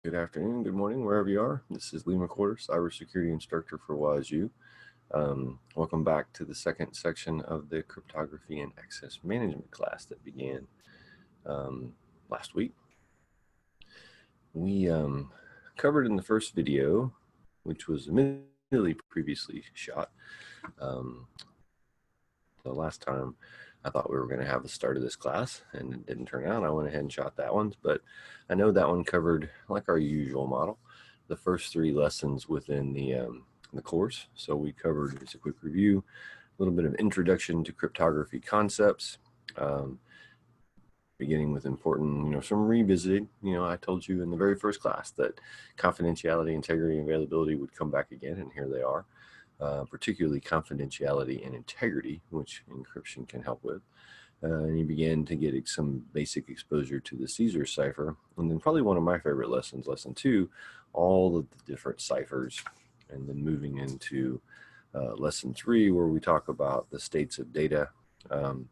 Good afternoon, good morning, wherever you are. This is Lee McCorder, cybersecurity instructor for WazU. Welcome back to the second section of the cryptography and access management class that began last week. We covered in the first video, which was immediately previously shot. The last time I thought we were going to have the start of this class, and it didn't turn out. I went ahead and shot that one, but I know that one covered, like our usual model, the first three lessons within the course. So we covered, as a quick review, a little bit of introduction to cryptography concepts, beginning with important, some revisited. I told you in the very first class that confidentiality, integrity, and availability would come back again, and here they are. Particularly confidentiality and integrity, which encryption can help with. And you began to get some basic exposure to the Caesar cipher. And then probably one of my favorite lessons, lesson 2, all of the different ciphers. And then moving into lesson 3, where we talk about the states of data. An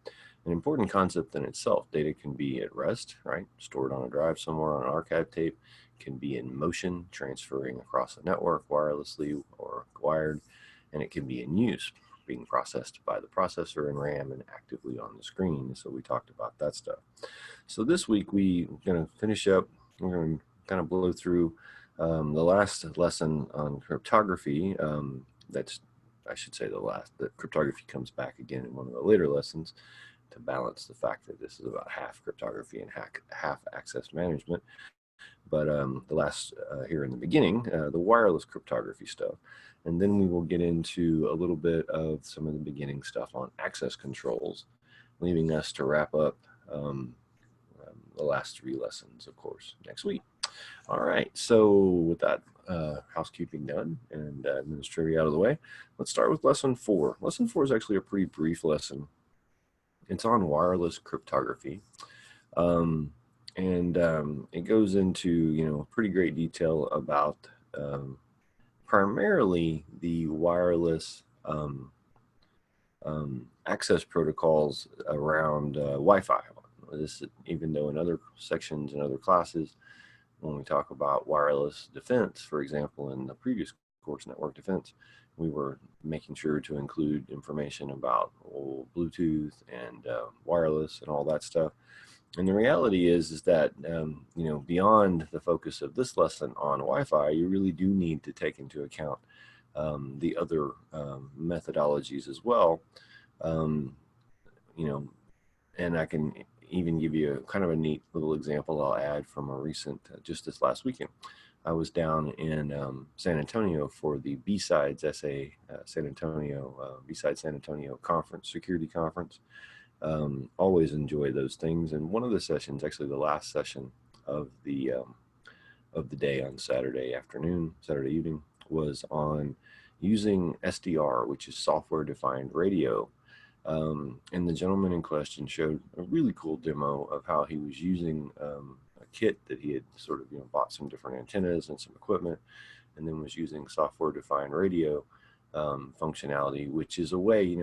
important concept in itself. Data can be at rest, right? Stored on a drive somewhere on an archive tape, can be in motion, transferring across a network wirelessly or wired, and it can be in use, being processed by the processor and RAM and actively on the screen. So we talked about that stuff. So this week we're going to finish up. We're going to kind of blow through the last lesson on cryptography. I should say that cryptography comes back again in one of the later lessons to balance the fact that this is about half cryptography and half access management. But the last here in the beginning, the wireless cryptography stuff. And then we will get into a little bit of some of the beginning stuff on access controls, leaving us to wrap up the last 3 lessons, of course, next week. All right, so with that housekeeping done and administrative out of the way, let's start with lesson 4. Lesson 4 is actually a pretty brief lesson. It's on wireless cryptography. And it goes into, pretty great detail about primarily the wireless access protocols around Wi-Fi. This, even though in other sections and other classes, when we talk about wireless defense, for example, in the previous course, network defense, we were making sure to include information about Bluetooth and wireless and all that stuff. And the reality is that, beyond the focus of this lesson on Wi-Fi, you really do need to take into account the other methodologies as well. And I can even give you kind of a neat little example I'll add from a recent, just this last weekend. I was down in San Antonio for the B-Sides SA San Antonio, B-Sides San Antonio conference, security conference. Always enjoy those things. And one of the sessions, actually the last session of the day on Saturday evening, was on using SDR, which is software-defined radio. And the gentleman in question showed a really cool demo of how he was using a kit that he had sort of bought some different antennas and some equipment, and then was using software-defined radio functionality, which is a way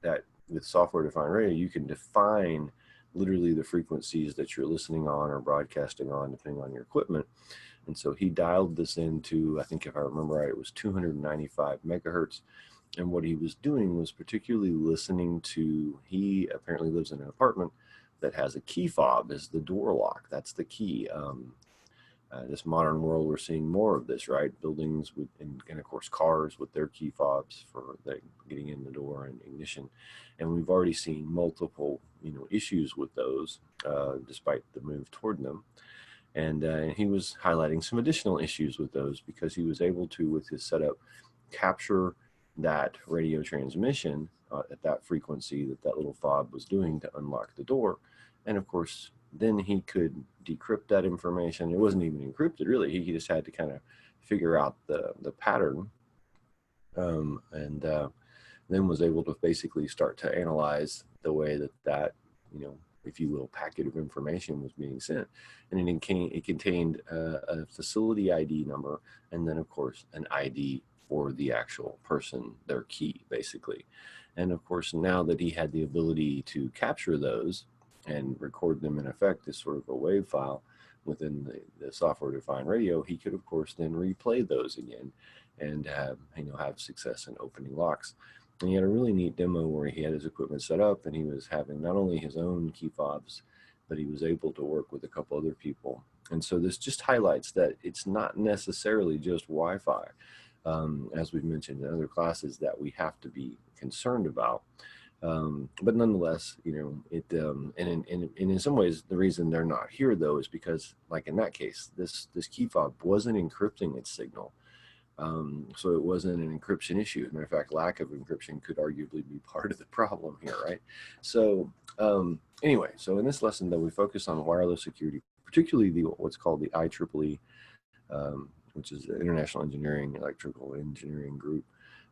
that with software-defined radio, you can define literally the frequencies that you're listening on or broadcasting on, depending on your equipment. And so he dialed this into, I think if I remember right, it was 295 megahertz. And what he was doing was particularly listening to, he apparently lives in an apartment that has a key fob as the door lock. That's the key. This modern world, we're seeing more of this, right? Buildings with, and of course cars with their key fobs for getting in the door and ignition. And we've already seen multiple, issues with those, despite the move toward them. And he was highlighting some additional issues with those because he was able to, with his setup, capture that radio transmission at that frequency that little fob was doing to unlock the door. And of course, then he could decrypt that information. It wasn't even encrypted, really. He just had to kind of figure out the pattern, and then was able to basically start to analyze the way that if you will, packet of information was being sent. And it contained a facility ID number, and then of course an ID for the actual person, their key, basically. And of course, now that he had the ability to capture those and record them in effect as sort of a WAV file, within the software-defined radio, he could, of course, then replay those again and have success in opening locks. And he had a really neat demo where he had his equipment set up, and he was having not only his own key fobs, but he was able to work with a couple other people. And so this just highlights that it's not necessarily just Wi-Fi, as we've mentioned in other classes, that we have to be concerned about. But nonetheless, and in some ways, the reason they're not here though is because, like in that case, this key fob wasn't encrypting its signal. So it wasn't an encryption issue. As a matter of fact, lack of encryption could arguably be part of the problem here, right? So anyway, so in this lesson, though, we focus on wireless security, particularly what's called the IEEE, which is the International Electrical Engineering Group.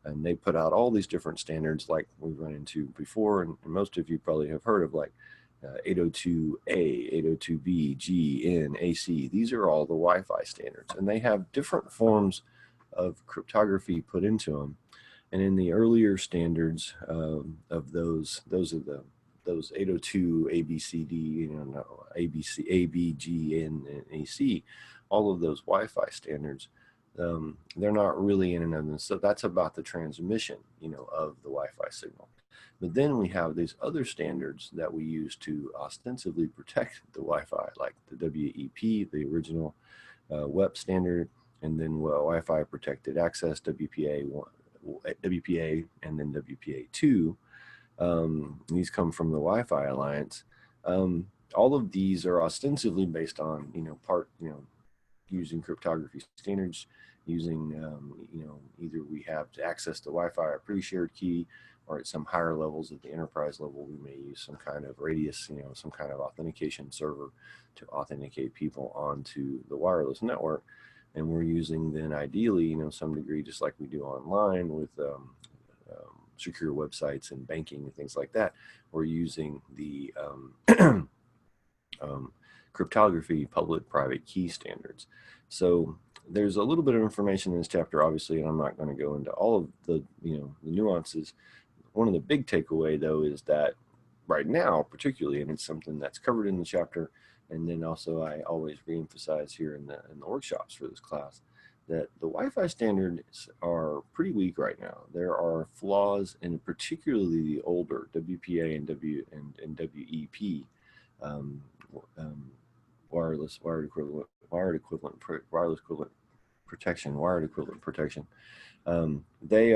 And they put out all these different standards like we've run into before, and most of you probably have heard of, like 802A, 802B, G, N, AC. These are all the Wi-Fi standards, and they have different forms of cryptography put into them. And in the earlier standards of those 802 A, B, C, D, A, B, C, A, B, G, N, and AC, all of those Wi-Fi standards, they're not really in and of themselves. So that's about the transmission, of the Wi-Fi signal. But then we have these other standards that we use to ostensibly protect the Wi-Fi, like the WEP, the original WEP standard, and then Wi-Fi protected access, WPA, and then WPA2. These come from the Wi-Fi Alliance. All of these are ostensibly based on, using cryptography standards, using, either we have to access the Wi-Fi a pre-shared key, or at some higher levels at the enterprise level, we may use some kind of radius, some kind of authentication server to authenticate people onto the wireless network. And we're using then ideally, some degree, just like we do online with secure websites and banking and things like that, we're using the cryptography public-private key standards. So there's a little bit of information in this chapter, obviously, and I'm not going to go into all of the, the nuances. One of the big takeaway, though, is that right now, particularly, and it's something that's covered in the chapter, and then also I always reemphasize here in the workshops for this class, that the Wi-Fi standards are pretty weak right now. There are flaws in particularly the older WPA and WEP wireless equivalent protection. They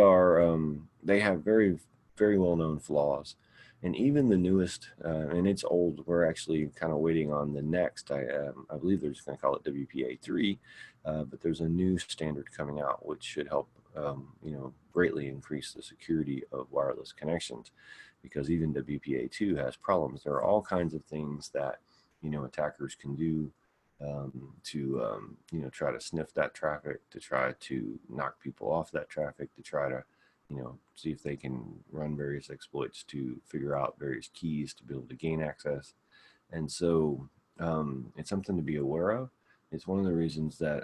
have very, very well-known flaws. And even the newest, and it's old, we're actually kind of waiting on the next, I believe they're just going to call it WPA3, but there's a new standard coming out which should help, greatly increase the security of wireless connections, because even WPA2 has problems. There are all kinds of things that, attackers can do to, try to sniff that traffic, to try to knock people off that traffic, to try to, see if they can run various exploits to figure out various keys to be able to gain access. And so it's something to be aware of. It's one of the reasons that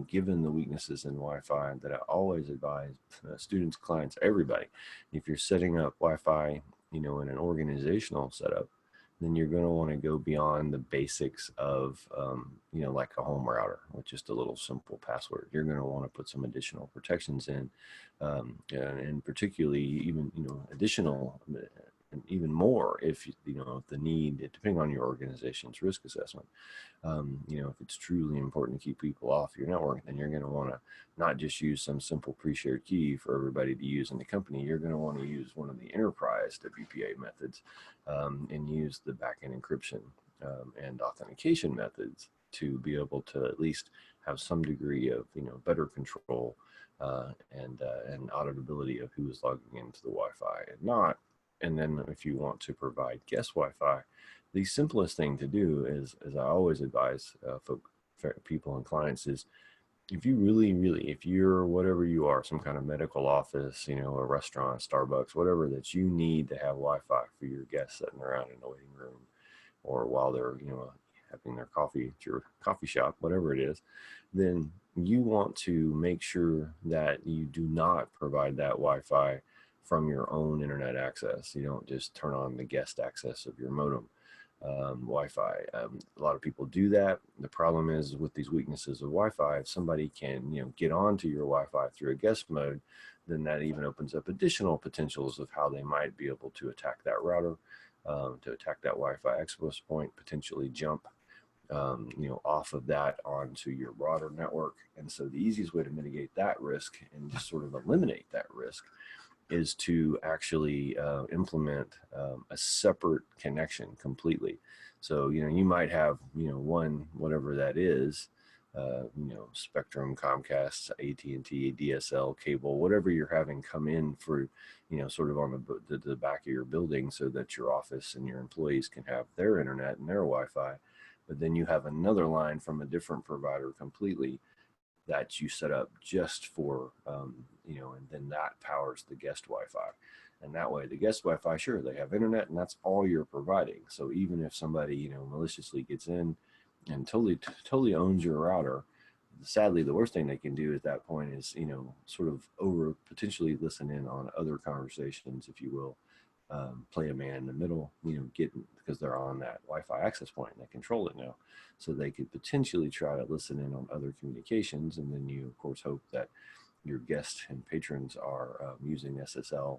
given the weaknesses in Wi-Fi, that I always advise students, clients, everybody, if you're setting up Wi-Fi, in an organizational setup, then you're going to want to go beyond the basics of, like a home router with just a little simple password. You're going to want to put some additional protections in, and particularly even, additional and even more if, the need, depending on your organization's risk assessment. If it's truly important to keep people off your network, then you're going to want to not just use some simple pre-shared key for everybody to use in the company. You're going to want to use one of the enterprise WPA methods, and use the backend encryption and authentication methods to be able to at least have some degree of, better control and auditability of who is logging into the Wi-Fi and not. And then if you want to provide guest Wi-Fi, the simplest thing to do is, as I always advise people and clients, is if you really, if you're whatever you are, some kind of medical office, a restaurant, Starbucks, whatever, that you need to have Wi-Fi for your guests sitting around in the waiting room, or while they're, having their coffee at your coffee shop, whatever it is, then you want to make sure that you do not provide that Wi-Fi from your own internet access. You don't just turn on the guest access of your modem. Wi-Fi. A lot of people do that. The problem is with these weaknesses of Wi-Fi, if somebody can, get onto your Wi-Fi through a guest mode, then that even opens up additional potentials of how they might be able to attack that router, to attack that Wi-Fi access point, potentially jump, off of that onto your broader network. And so the easiest way to mitigate that risk and just sort of eliminate that risk is to actually implement a separate connection completely. So, you might have, one, whatever that is, Spectrum, Comcast, AT&T, DSL, cable, whatever you're having come in for, sort of on the back of your building so that your office and your employees can have their internet and their Wi-Fi. But then you have another line from a different provider completely that you set up just for, and then that powers the guest Wi-Fi. And that way, the guest Wi-Fi, sure, they have internet, and that's all you're providing. So even if somebody, maliciously gets in and totally owns your router, sadly, the worst thing they can do at that point is, sort of over potentially listen in on other conversations, if you will, play a man in the middle, because they're on that Wi-Fi access point and they control it now. So they could potentially try to listen in on other communications. And then you, of course, hope that your guests and patrons are using SSL,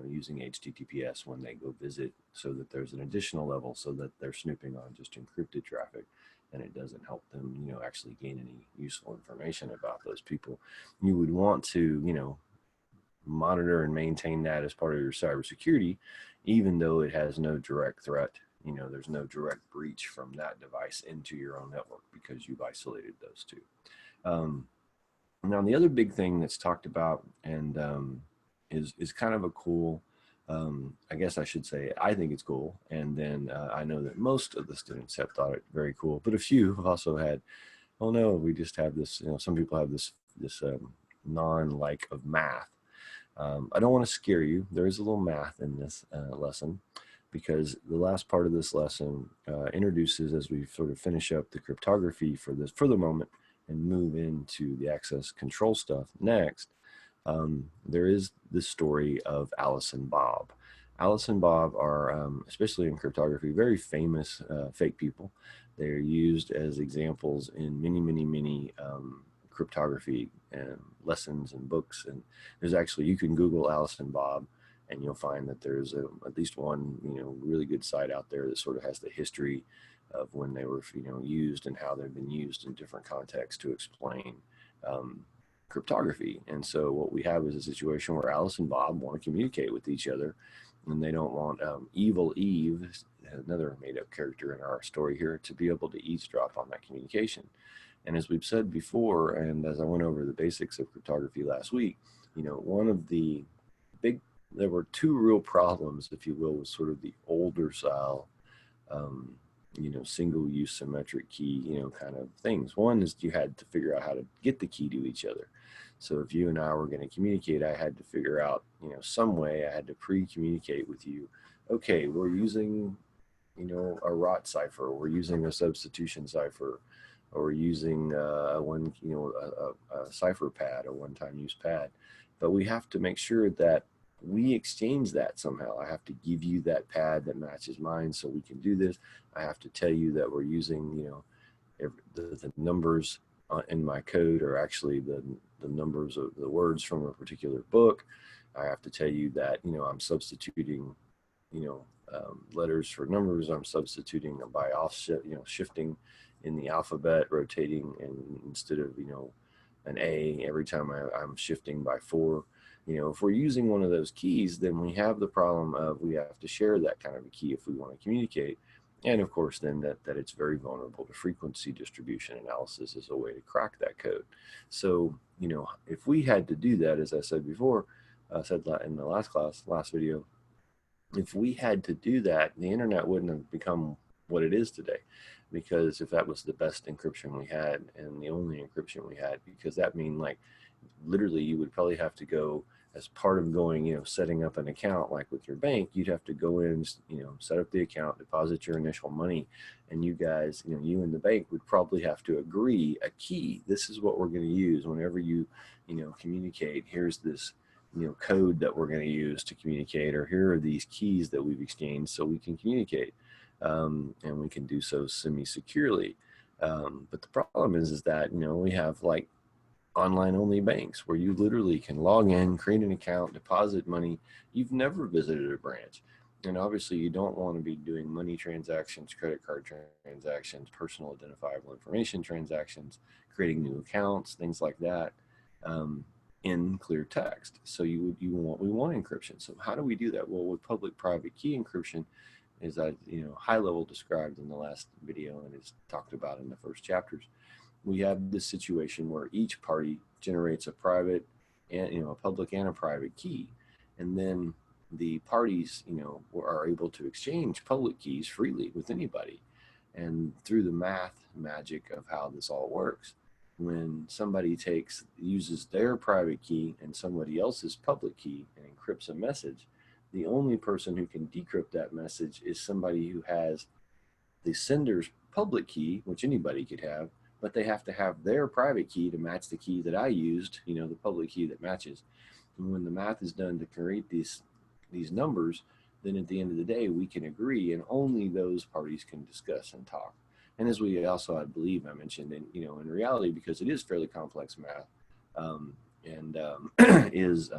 using HTTPS when they go visit, so that there's an additional level so that they're snooping on just encrypted traffic and it doesn't help them, actually gain any useful information about those people. You would want to, monitor and maintain that as part of your cybersecurity, even though it has no direct threat. There's no direct breach from that device into your own network because you've isolated those two. Now, the other big thing that's talked about and is kind of a cool, I guess I should say, I think it's cool. And then I know that most of the students have thought it very cool, but a few have also had, oh no, we just have this, some people have this non-like of math. I don't want to scare you. There is a little math in this lesson, because the last part of this lesson introduces, as we sort of finish up the cryptography for the moment and move into the access control stuff next, there is the story of Alice and Bob. Alice and Bob are, especially in cryptography, very famous fake people. They're used as examples in many cryptography lessons and books. And there's actually, you can Google Alice and Bob and you'll find that there's at least one, really good site out there that sort of has the history of when they were, used and how they've been used in different contexts to explain cryptography. And so what we have is a situation where Alice and Bob want to communicate with each other, and they don't want Evil Eve, another made-up character in our story here, to be able to eavesdrop on that communication. And as we've said before, and as I went over the basics of cryptography last week, one of the there were two real problems, if you will, with sort of the older style, single-use symmetric key, kind of things. One is you had to figure out how to get the key to each other. So if you and I were going to communicate, I had to figure out, some way I had to pre-communicate with you. Okay, we're using, a rot cipher. We're using a substitution cipher, or we're using a cipher pad, a one-time use pad. But we have to make sure that we exchange that somehow. I have to give you that pad that matches mine so we can do this. I have to tell you that we're using, the numbers in my code are actually the numbers of the words from a particular book. I have to tell you that, I'm substituting, letters for numbers. I'm substituting by shifting in the alphabet, rotating, and instead of, an A, every time I'm shifting by 4. If we're using one of those keys, then we have the problem of we have to share that kind of a key if we want to communicate. And of course, then that it's very vulnerable to frequency distribution analysis is a way to crack that code. So, if we had to do that, as I said before, I said in the last video, if we had to do that, the internet wouldn't have become what it is today. Because if that was the best encryption we had and the only encryption we had, because that means literally you would probably have to go, as part of going, setting up an account like with your bank, you'd have to go in, set up the account, deposit your initial money, and you guys, you and the bank would probably have to agree a key. This is what we're going to use whenever you, communicate. Here's this, code that we're going to use to communicate, or here are these keys that we've exchanged so we can communicate. and we can do so semi-securely. But the problem is that, we have like online only banks where you literally can log in, create an account, deposit money. You've never visited a branch. And obviously you don't want to be doing money transactions, credit card transactions, personal identifiable information transactions, creating new accounts, things like that, in clear text. So we want encryption. So how do we do that? Well, with public private key encryption, is that, high level described in the last video and is talked about in the first chapters. We have this situation where each party generates a private and, a public and a private key, and then the parties, are able to exchange public keys freely with anybody. And through the math magic of how this all works, when somebody uses their private key and somebody else's public key and encrypts a message, the only person who can decrypt that message is somebody who has the sender's public key, which anybody could have, but they have to have their private key to match the key that I used, the public key that matches. And when the math is done to create these numbers, then at the end of the day, we can agree, and only those parties can discuss and talk. And as we also, I believe I mentioned, in reality, because it is fairly complex math, and is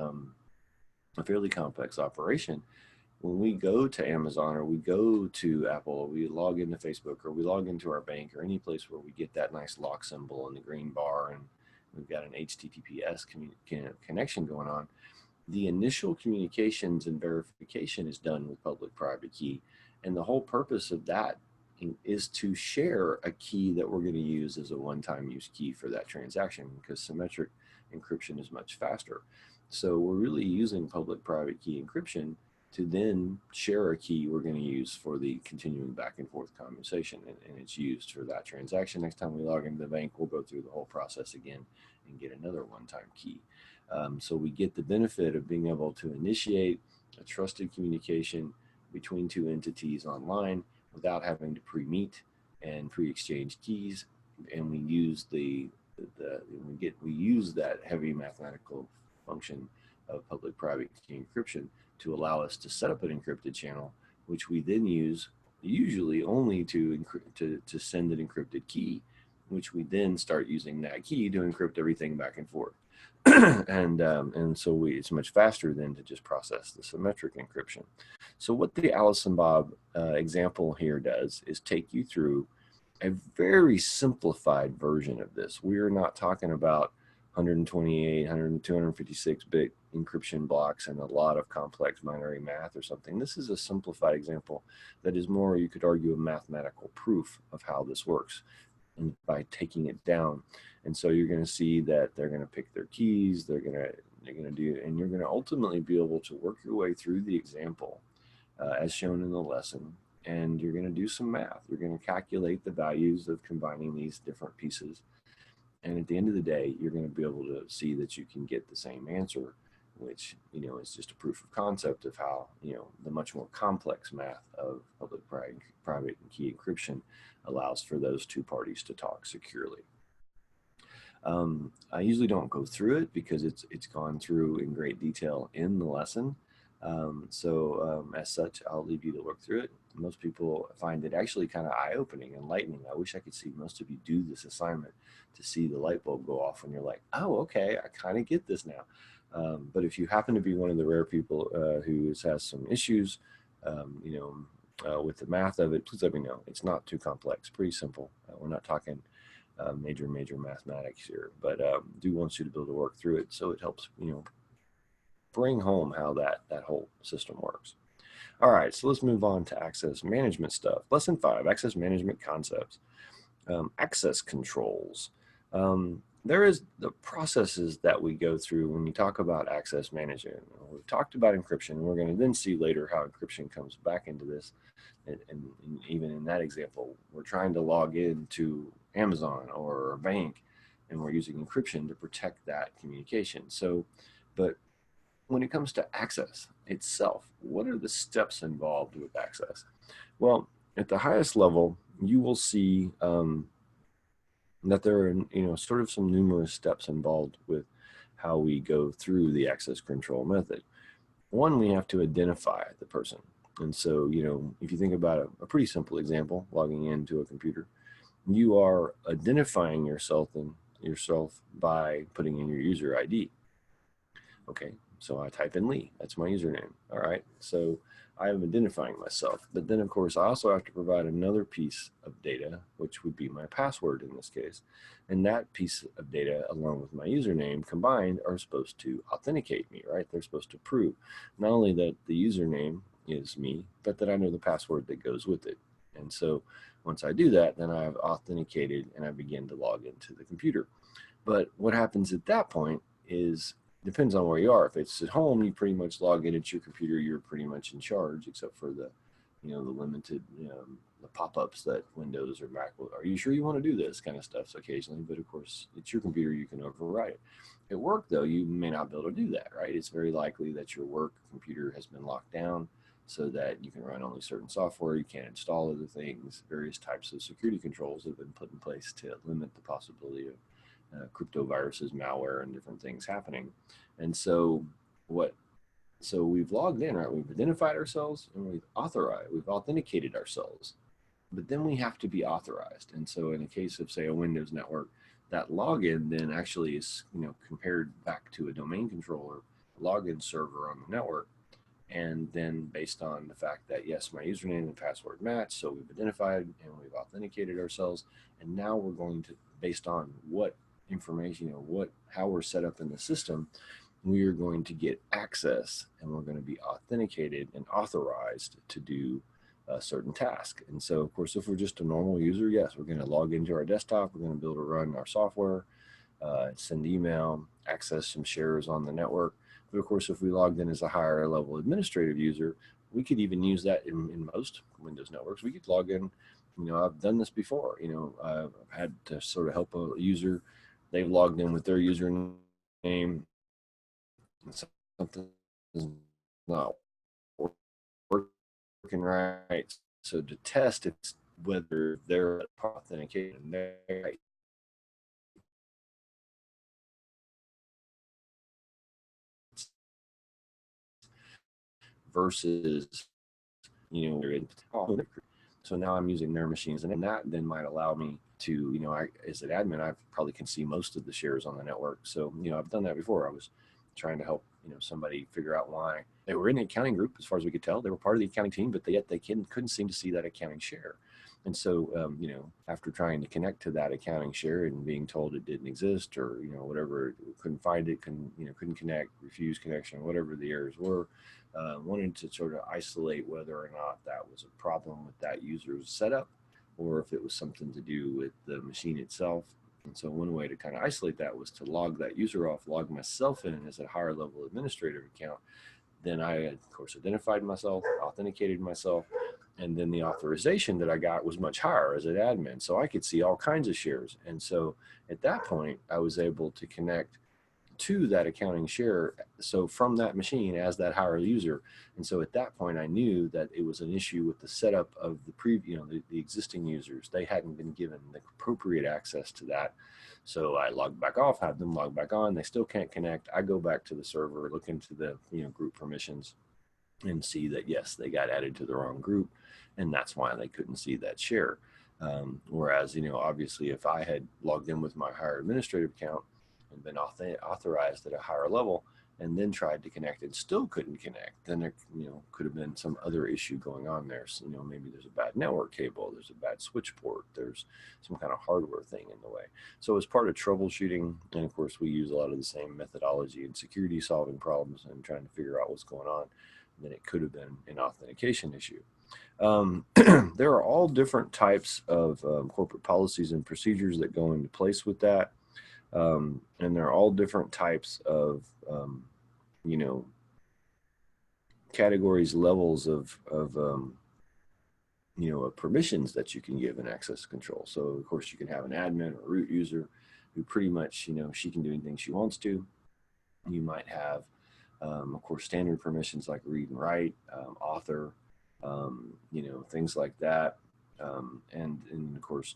a fairly complex operation, when we go to Amazon or we go to Apple or we log into Facebook or we log into our bank or any place where we get that nice lock symbol and the green bar and we've got an HTTPS connection going on, the initial communications and verification is done with public-private key. And the whole purpose of that is to share a key that we're going to use as a one-time use key for that transaction, because symmetric encryption is much faster. So we're really using public-private key encryption to then share a key we're going to use for the continuing back and forth conversation, and it's used for that transaction. Next time we log into the bank, we'll go through the whole process again and get another one-time key. So we get the benefit of being able to initiate a trusted communication between two entities online without having to pre-meet and pre-exchange keys, and we use we use that heavy mathematical function of public-private key encryption to allow us to set up an encrypted channel, which we then use usually only to send an encrypted key, which we then start using that key to encrypt everything back and forth. and so it's much faster than to just process the symmetric encryption. So what the Alice and Bob example here does is take you through a very simplified version of this. We are not talking about 128, 256-bit encryption blocks and a lot of complex binary math or something. This is a simplified example that is more, you could argue, a mathematical proof of how this works, and by taking it down. And so you're going to see that they're going to pick their keys, they're going to do it, and you're going to ultimately be able to work your way through the example as shown in the lesson, and you're going to do some math. You're going to calculate the values of combining these different pieces. And at the end of the day, you're going to be able to see that you can get the same answer, which, is just a proof of concept of how, the much more complex math of public-private and key encryption allows for those two parties to talk securely. I usually don't go through it because it's gone through in great detail in the lesson. As such, I'll leave you to look through it. Most people find it actually kind of eye-opening, enlightening. I wish I could see most of you do this assignment to see the light bulb go off when you're like, oh, okay, I kind of get this now. But if you happen to be one of the rare people who has some issues, with the math of it, please let me know. It's not too complex, pretty simple. We're not talking major mathematics here, but do want you to be able to work through it so it helps, bring home how that whole system works. All right, so let's move on to access management stuff. Lesson 5, access management concepts. Access controls. There is the processes that we go through when you talk about access management. We've talked about encryption. We're going to then see later how encryption comes back into this. And even in that example, we're trying to log into Amazon or a bank, and we're using encryption to protect that communication. So, but when it comes to access itself, what are the steps involved with access? Well, at the highest level, you will see that there are, sort of some numerous steps involved with how we go through the access control method. One, we have to identify the person. And so, if you think about a pretty simple example, logging into a computer, you are identifying yourself by putting in your user ID. Okay, so I type in Lee. That's my username. All right, so I am identifying myself. But then, of course, I also have to provide another piece of data, which would be my password in this case. And that piece of data, along with my username combined, are supposed to authenticate me, right? They're supposed to prove not only that the username is me, but that I know the password that goes with it. And so once I do that, then I've authenticated and I begin to log into the computer. But what happens at that point is depends on where you are. If it's at home, you pretty much log in at your computer. You're pretty much in charge, except for the limited, the pop-ups that Windows or Mac will. Are you sure you want to do this kind of stuff? So occasionally, but of course, it's your computer. You can override it. At work, though, you may not be able to do that. Right? It's very likely that your work computer has been locked down, so that you can run only certain software. You can't install other things. Various types of security controls have been put in place to limit the possibility of crypto viruses, malware, and different things happening. And so what? So we've logged in, right? We've identified ourselves and we've authenticated ourselves, but then we have to be authorized. And so in the case of say a Windows network, that login then actually is compared back to a domain controller login server on the network. And then based on the fact that yes, my username and password match, so we've identified and we've authenticated ourselves, and now we're going to, based on what information, how we're set up in the system, we are going to get access and we're going to be authenticated and authorized to do a certain task. And so, of course, if we're just a normal user, yes, we're going to log into our desktop, we're going to be able to run our software, send email, access some shares on the network. But of course, if we logged in as a higher level administrative user, we could even use that in most Windows networks. We could log in. I've done this before. I've had to sort of help a user. They've logged in with their username. Something is not working right. So to test it's whether they're authenticated right versus so now I'm using their machines, and that then might allow me to, as an admin, I probably can see most of the shares on the network. So, I've done that before. I was trying to help, somebody figure out why they were in the accounting group. As far as we could tell, they were part of the accounting team, but yet they couldn't seem to see that accounting share. And so, after trying to connect to that accounting share and being told it didn't exist, or whatever, couldn't find it, couldn't connect, refused connection, whatever the errors were, wanted to sort of isolate whether or not that was a problem with that user's setup or if it was something to do with the machine itself. And so one way to kind of isolate that was to log that user off, log myself in as a higher level administrative account. Then I, of course, identified myself, authenticated myself, and then the authorization that I got was much higher as an admin. So I could see all kinds of shares. And so at that point, I was able to connect to that accounting share, so from that machine as that higher user. And so at that point I knew that it was an issue with the setup of the existing users. They hadn't been given the appropriate access to that. So I logged back off, had them log back on. They still can't connect. I go back to the server, look into the group permissions, and see that yes, they got added to the wrong group, and that's why they couldn't see that share. Whereas obviously if I had logged in with my higher administrative account and been authorized at a higher level and then tried to connect and still couldn't connect, then there could have been some other issue going on there. So, maybe there's a bad network cable, there's a bad switch port, there's some kind of hardware thing in the way. So as part of troubleshooting, and of course we use a lot of the same methodology in security, solving problems and trying to figure out what's going on, then it could have been an authentication issue. There are all different types of corporate policies and procedures that go into place with that. And there are all different types of, categories, levels of permissions that you can give in access control. So of course you can have an admin or root user who pretty much, she can do anything she wants to. You might have, of course, standard permissions like read and write, author, things like that. And of course,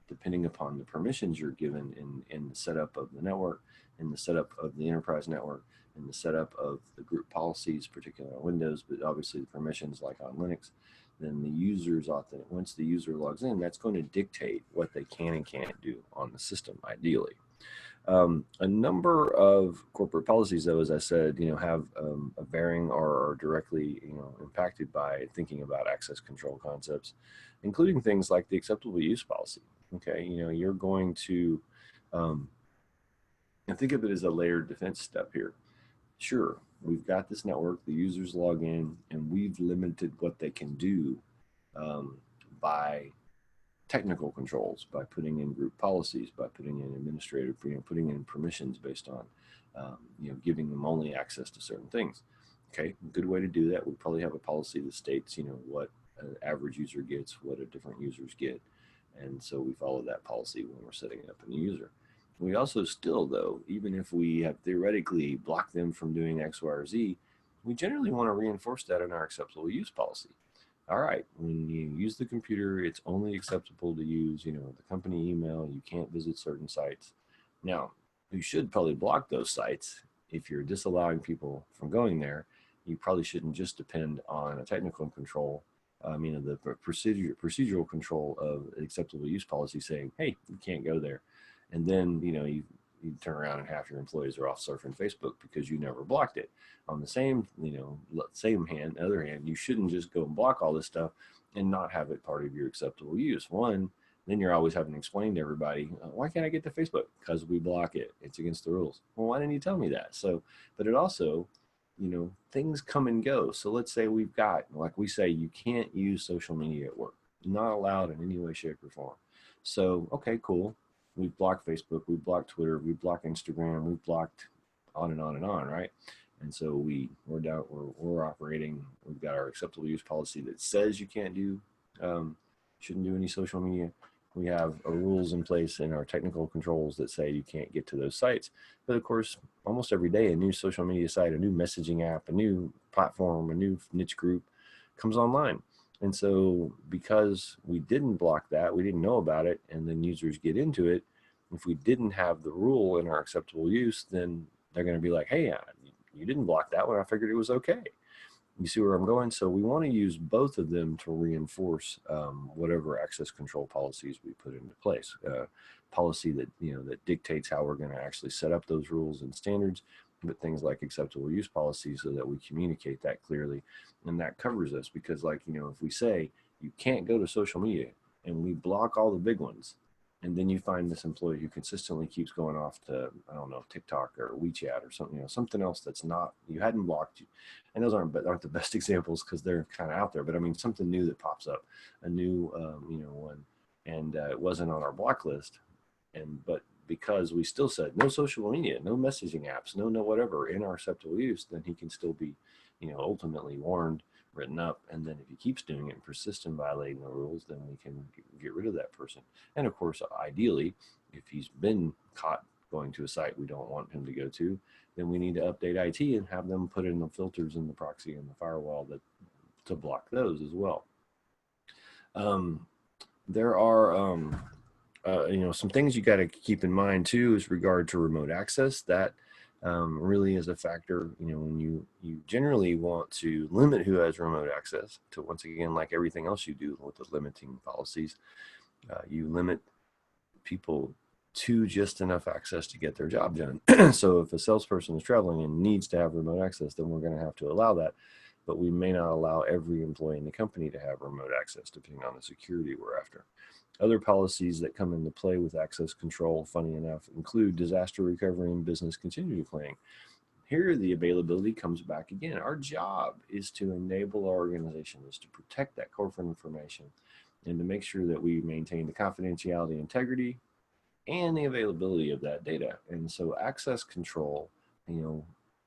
depending upon the permissions you're given in the setup of the network, in the setup of the enterprise network, and the setup of the group policies, particularly on Windows, but obviously the permissions like on Linux, then the users once the user logs in, that's going to dictate what they can and can't do on the system, ideally. A number of corporate policies, though, as I said, have a varying or are directly, impacted by thinking about access control concepts, including things like the acceptable use policy. Okay, you're going to and think of it as a layered defense step here. Sure, we've got this network, the users log in, and we've limited what they can do by technical controls, by putting in group policies, by putting in administrative, putting in permissions based on, giving them only access to certain things. Okay, a good way to do that. We probably have a policy that states, what an average user gets, what a different users get, and so we follow that policy when we're setting up a new user. We also still, though, even if we have theoretically blocked them from doing X, Y, or Z, we generally want to reinforce that in our acceptable use policy. All right, when you use the computer, it's only acceptable to use, the company email. You can't visit certain sites. Now, you should probably block those sites. If you're disallowing people from going there, you probably shouldn't just depend on a technical control, the procedural control of acceptable use policy saying, hey, you can't go there. And then, you turn around and half your employees are off surfing Facebook because you never blocked it. On the same, other hand, you shouldn't just go and block all this stuff and not have it part of your acceptable use. One, then you're always having to explain to everybody, why can't I get to Facebook? Because we block it. It's against the rules. Well, why didn't you tell me that? So, but it also, things come and go. So let's say we've got, like we say, you can't use social media at work. Not allowed in any way, shape, or form. So, okay, cool. We've blocked Facebook, we've blocked Twitter, we've blocked Instagram, we've blocked on and on and on, right? And so we're operating. We've got our acceptable use policy that says you can't do, shouldn't do any social media. We have rules in place in our technical controls that say you can't get to those sites. But of course, almost every day, a new social media site, a new messaging app, a new platform, a new niche group comes online. And so because we didn't block that, we didn't know about it, and then users get into it, if we didn't have the rule in our acceptable use, then they're going to be like, hey, you didn't block that one. I figured it was okay. You see where I'm going? So we want to use both of them to reinforce whatever access control policies we put into place. Policy that, that dictates how we're going to actually set up those rules and standards, but things like acceptable use policies so that we communicate that clearly. And that covers us because, like, if we say you can't go to social media and we block all the big ones, and then you find this employee who consistently keeps going off to, I don't know, TikTok or WeChat or something, something else that's not, you hadn't blocked. And those aren't the best examples because they're kind of out there, but I mean, something new that pops up, a new, one, and it wasn't on our block list. But because we still said no social media, no messaging apps, no whatever in our acceptable use, then he can still be, ultimately warned, written up, and then if he keeps doing it and persists in violating the rules, then we can get rid of that person. And of course, ideally, if he's been caught going to a site we don't want him to go to, then we need to update IT and have them put in the filters in the proxy and the firewall to block those as well. There are some things you got to keep in mind too is regard to remote access. That really is a factor, when you generally want to limit who has remote access to, once again, like everything else you do with the limiting policies, you limit people to just enough access to get their job done. So if a salesperson is traveling and needs to have remote access, then we're going to have to allow that. But we may not allow every employee in the company to have remote access, depending on the security we're after. Other policies that come into play with access control, funny enough, include disaster recovery and business continuity planning. Here, the availability comes back again. Our job is to enable our organization, is to protect that corporate information and to make sure that we maintain the confidentiality, integrity, and the availability of that data. And so access control,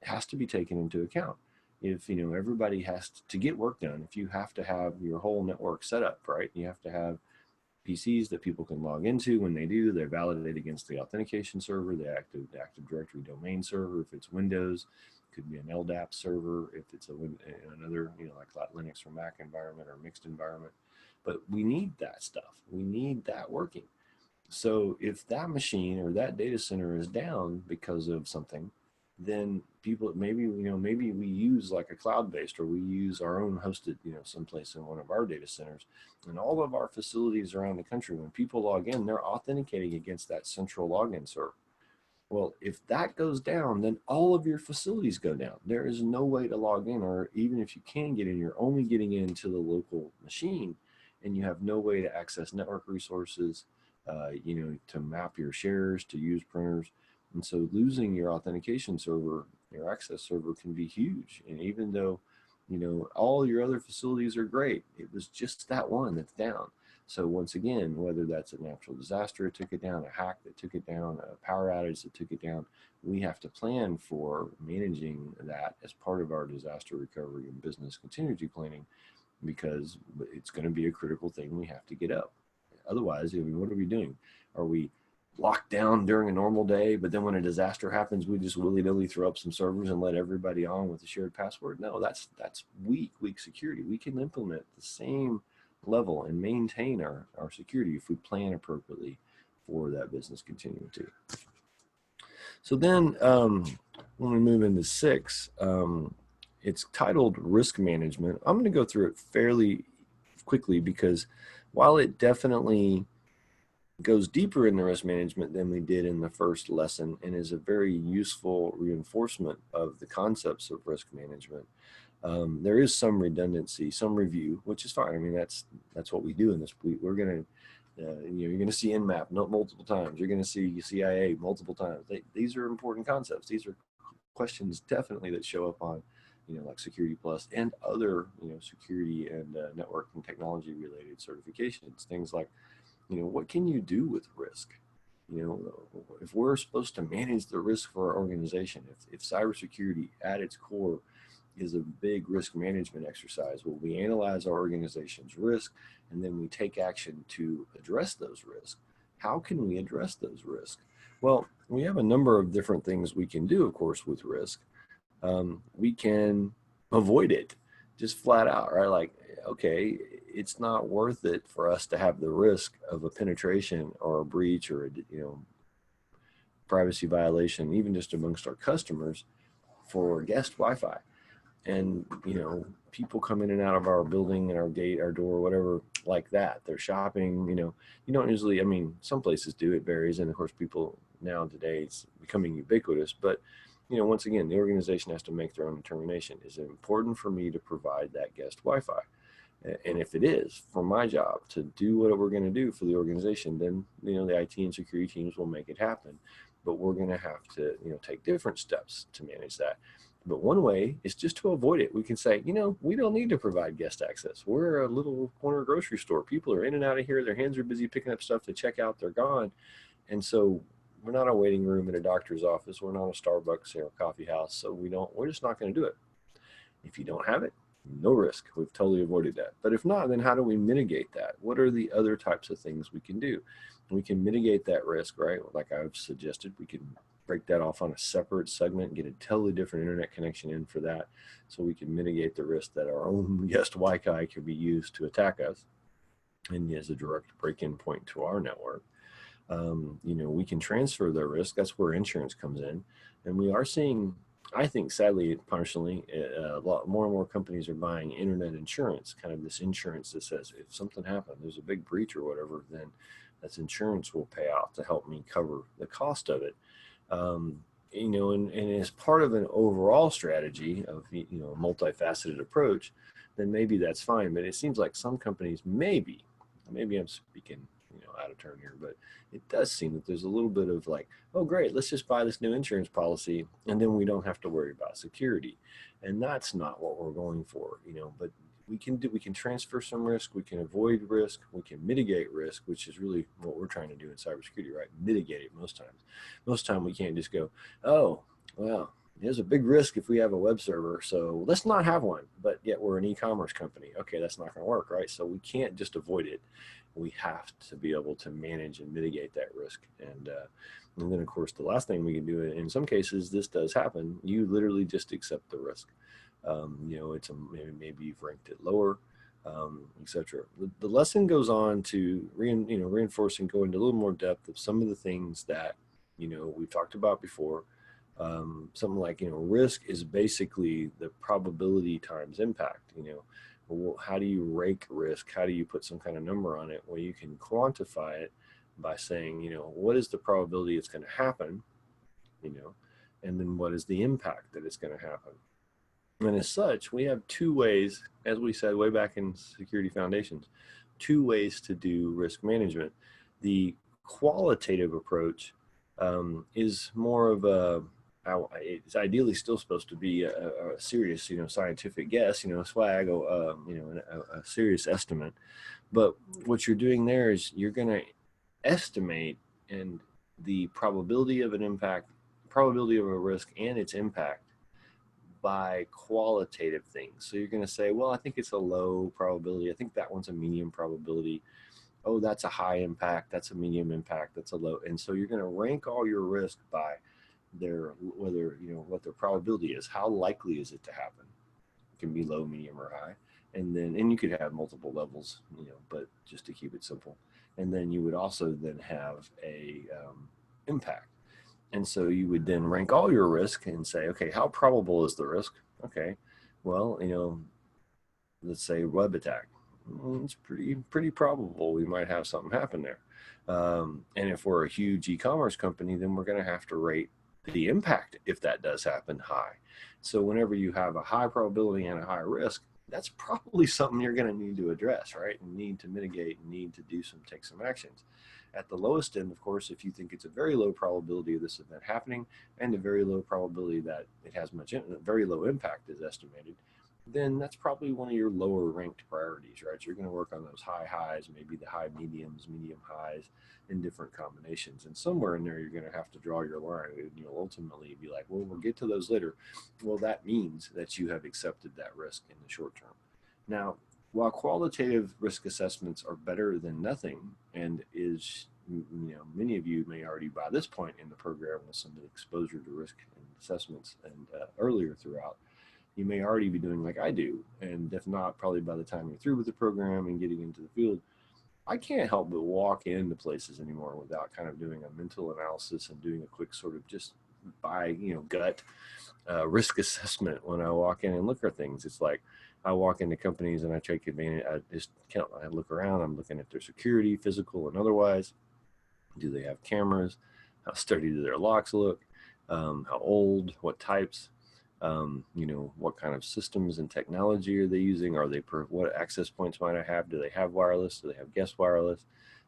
has to be taken into account. If, everybody has to get work done, if you have to have your whole network set up, right? You have to have PCs that people can log into. When they do, they're validated against the authentication server, the Active Directory domain server. If it's Windows, it could be an LDAP server. If it's another, like Linux or Mac environment or mixed environment. But we need that stuff. We need that working. So if that machine or that data center is down because of something, then people, maybe we use like a cloud-based, or we use our own hosted, someplace in one of our data centers, and all of our facilities around the country, when people log in, they're authenticating against that central login server. Well, if that goes down, then all of your facilities go down. There is no way to log in, or even if you can get in, you're only getting into the local machine, and you have no way to access network resources, to map your shares, to use printers. And so losing your authentication server, your access server, can be huge. And even though, all your other facilities are great, it was just that one that's down. So once again, whether that's a natural disaster that took it down, a hack that took it down, a power outage that took it down, we have to plan for managing that as part of our disaster recovery and business continuity planning, because it's going to be a critical thing we have to get up. Otherwise, what are we doing? Are we locked down during a normal day, but then when a disaster happens, we just willy-nilly throw up some servers and let everybody on with a shared password? No, that's weak security. We can implement the same level and maintain our security if we plan appropriately for that business continuity. So then when we move into 6, it's titled Risk Management. I'm going to go through it fairly quickly, because while it definitely goes deeper in the risk management than we did in the first lesson, and is a very useful reinforcement of the concepts of risk management, there is some redundancy, some review, which is fine. I mean, that's what we do in this. We're going to, you're going to see Nmap multiple times. You're going to see CIA multiple times. These are important concepts. These are questions definitely that show up on, like Security Plus and other, security and network and technology related certifications. Things like, what can you do with risk? If we're supposed to manage the risk for our organization, if cybersecurity at its core is a big risk management exercise, well, we analyze our organization's risk, and then we take action to address those risks. How can we address those risks? Well, we have a number of different things we can do, of course, with risk. We can avoid it, just flat out, right? Like, okay, it's not worth it for us to have the risk of a penetration or a breach or a, privacy violation, even just amongst our customers, for guest Wi-Fi. And, people come in and out of our building and our gate, our door, whatever, like that. They're shopping, you don't usually, some places do, it varies. And of course, people now today, it's becoming ubiquitous. But, once again, the organization has to make their own determination. Is it important for me to provide that guest Wi-Fi? And if it is, for my job to do what we're going to do for the organization, then, the IT and security teams will make it happen. But we're going to have to, take different steps to manage that. But one way is just to avoid it. We can say, we don't need to provide guest access. We're a little corner grocery store. People are in and out of here. Their hands are busy picking up stuff to check out. They're gone. And so we're not a waiting room in a doctor's office. We're not a Starbucks or a coffee house. So we're just not going to do it. If you don't have it, no risk. We've totally avoided that. But if not, then how do we mitigate that? What are the other types of things we can do? We can mitigate that risk, right? Like I've suggested, we can break that off on a separate segment, get a totally different internet connection in for that, so we can mitigate the risk that our own guest Wi-Fi can be used to attack us and as a direct break-in point to our network. We can transfer the risk. That's where insurance comes in. And we are seeing, I think, sadly, partially, a lot more and more companies are buying internet insurance, kind of this insurance that says if something happened, there's a big breach or whatever, then that's insurance will pay out to help me cover the cost of it. And as part of an overall strategy of, a multifaceted approach, then maybe that's fine. But it seems like some companies, maybe I'm speaking, out of turn here, but it does seem that there's a little bit of like, oh, great, let's just buy this new insurance policy, and then we don't have to worry about security. And that's not what we're going for, but we can transfer some risk, we can avoid risk, we can mitigate risk, which is really what we're trying to do in cybersecurity, right? Mitigate it most times. Most time we can't just go, oh, well, there's a big risk if we have a web server, so let's not have one, but yet we're an e-commerce company. Okay, that's not going to work, right? So we can't just avoid it. We have to be able to manage and mitigate that risk. And then, of course, the last thing we can do, in some cases, this does happen, you literally just accept the risk. It's maybe you've ranked it lower, etc. The lesson goes on to reinforce and go into a little more depth of some of the things that we've talked about before. Something like, risk is basically the probability times impact. Well, how do you rank risk? How do you put some kind of number on it? Well, you can quantify it by saying, what is the probability it's going to happen, and then what is the impact that it's going to happen. And as such, we have two ways, as we said way back in Security Foundations, two ways to do risk management. The qualitative approach is more of it's ideally still supposed to be a serious, scientific guess, swag, a serious estimate. But what you're doing there is you're going to estimate and the probability of an impact, probability of a risk and its impact by qualitative things. So you're going to say, well, I think it's a low probability. I think that one's a medium probability. Oh, that's a high impact. That's a medium impact. That's a low. And so you're going to rank all your risk by what their probability is. How likely is it to happen? It can be low, medium, or high. And you could have multiple levels, but just to keep it simple. And then you would also then have a impact. And so you would then rank all your risk and say, okay, how probable is the risk? Okay, well, let's say web attack. It's pretty probable we might have something happen there. And if we're a huge e-commerce company, then we're going to have to rate the impact if that does happen high. So whenever you have a high probability and a high risk, that's probably something you're going to need to address, right? And need to mitigate and need to take some actions. At the lowest end, of course, if you think it's a very low probability of this event happening and a very low probability that it has very low impact is estimated, then that's probably one of your lower ranked priorities, right? So you're going to work on those high highs, maybe the high mediums, medium highs in different combinations. And somewhere in there, you're going to have to draw your line. And you'll ultimately be like, well, we'll get to those later. Well, that means that you have accepted that risk in the short term. Now, while qualitative risk assessments are better than nothing, and many of you may already by this point in the program with some exposure to risk and assessments and earlier throughout, you may already be doing like I do. And if not, probably by the time you're through with the program and getting into the field, I can't help but walk into places anymore without kind of doing a mental analysis and doing a quick sort of just by, gut risk assessment when I walk in and look at things. It's like I walk into companies and I take advantage. I look around. I'm looking at their security, physical and otherwise. Do they have cameras? How sturdy do their locks look? How old? What types? What kind of systems and technology are they using? What access points might I have? Do they have wireless? Do they have guest wireless?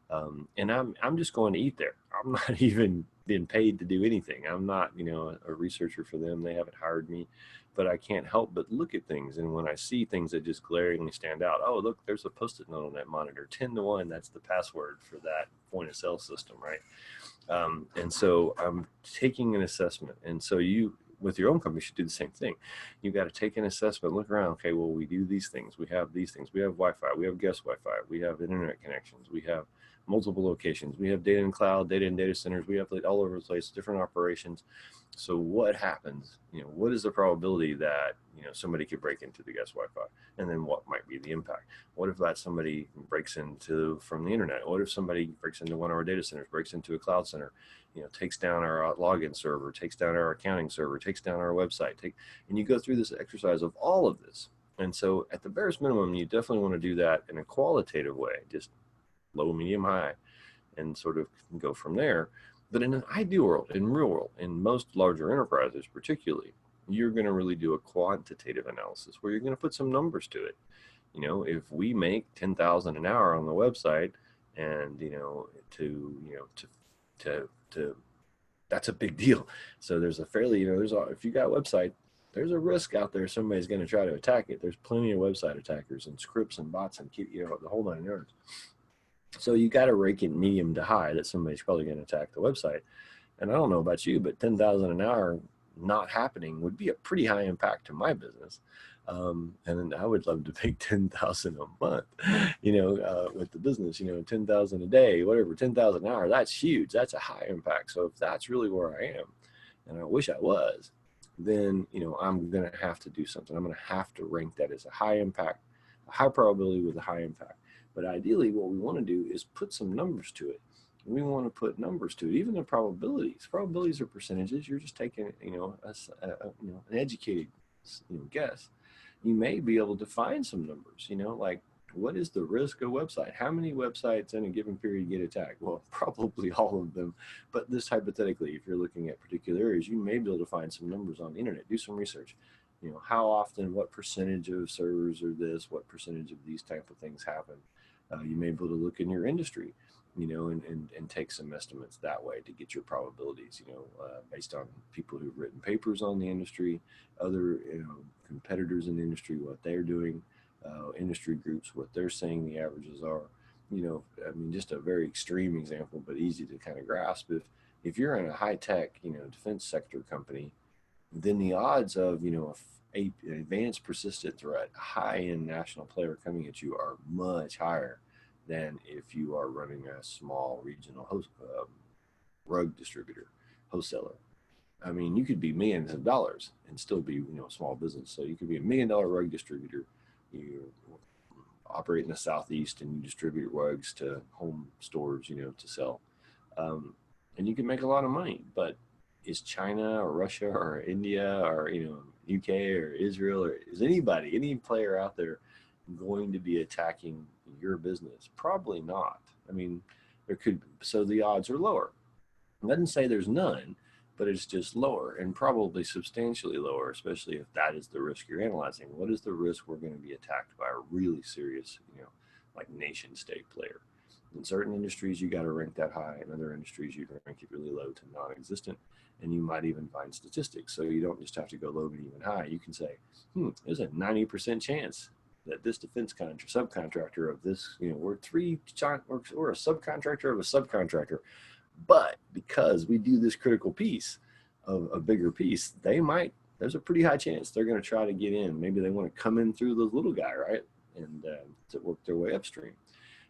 And I'm just going to eat there. I'm not even being paid to do anything. I'm not, a researcher for them. They haven't hired me, but I can't help but look at things. And when I see things that just glaringly stand out, oh, look, there's a Post-it note on that monitor, 10-1. That's the password for that point of sale system, right? And so I'm taking an assessment. And so with your own company, you should do the same thing. You've got to take an assessment, look around. Okay, well, we do these things. We have these things. We have Wi-Fi. We have guest Wi-Fi. We have internet connections. We have multiple locations. We have data in cloud, data in data centers. We have all over the place, different operations. So what happens? What is the probability that, somebody could break into the guest Wi-Fi? And then what might be the impact? What if that somebody breaks into from the internet? What if somebody breaks into one of our data centers, breaks into a cloud center, takes down our login server, takes down our accounting server, takes down our website, and you go through this exercise of all of this. And so at the barest minimum, you definitely want to do that in a qualitative way, just low, medium, high, and sort of go from there. But in an ideal world, in real world, in most larger enterprises particularly, you're going to really do a quantitative analysis where you're going to put some numbers to it. If we make 10,000 an hour on the website, and that's a big deal. So there's a fairly, if you got a website, there's a risk out there somebody's going to try to attack it. There's plenty of website attackers and scripts and bots and the whole 9 yards. So you got to rake it medium to high that somebody's probably going to attack the website. And I don't know about you, but 10,000 an hour not happening would be a pretty high impact to my business. And I would love to make 10,000 a month, with the business, 10,000 a day, whatever, 10,000 an hour, that's huge. That's a high impact. So if that's really where I am, and I wish I was, then, I'm going to have to do something. I'm going to have to rank that as a high impact, a high probability with a high impact. But ideally what we want to do is put some numbers to it. We want to put numbers to it, even the probabilities. Probabilities are percentages. You're just taking, an educated, guess. You may be able to find some numbers, like what is the risk of a website? How many websites in a given period get attacked? Well, probably all of them. But this hypothetically, if you're looking at particular areas, you may be able to find some numbers on the internet. Do some research. How often, what percentage of servers are this, what percentage of these type of things happen. You may be able to look in your industry, and take some estimates that way to get your probabilities, based on people who've written papers on the industry, other, competitors in the industry, what they're doing, industry groups, what they're saying the averages are. Just a very extreme example, but easy to kind of grasp. If you're in a high tech, defense sector company, then the odds of, an advanced persistent threat, high end national player coming at you are much higher than if you are running a small regional rug distributor, wholesaler. You could be millions of dollars and still be, a small business. So you could be $1 million rug distributor. You operate in the Southeast and you distribute rugs to home stores, to sell. And you can make a lot of money, but is China or Russia or India or, UK or Israel, or is any player out there going to be attacking your business? Probably not. There could, so the odds are lower. It doesn't say there's none, but it's just lower, and probably substantially lower, especially if that is the risk you're analyzing. What is the risk we're going to be attacked by a really serious, like nation state player? In certain industries, you got to rank that high. In other industries, you can rank it really low to non-existent, and you might even find statistics. So you don't just have to go low but even high. You can say, there's a 90% chance that this defense subcontractor of this, we're a subcontractor of a subcontractor. But because we do this critical piece of a bigger piece, there's a pretty high chance they're going to try to get in. Maybe they want to come in through the little guy, right? And to work their way upstream.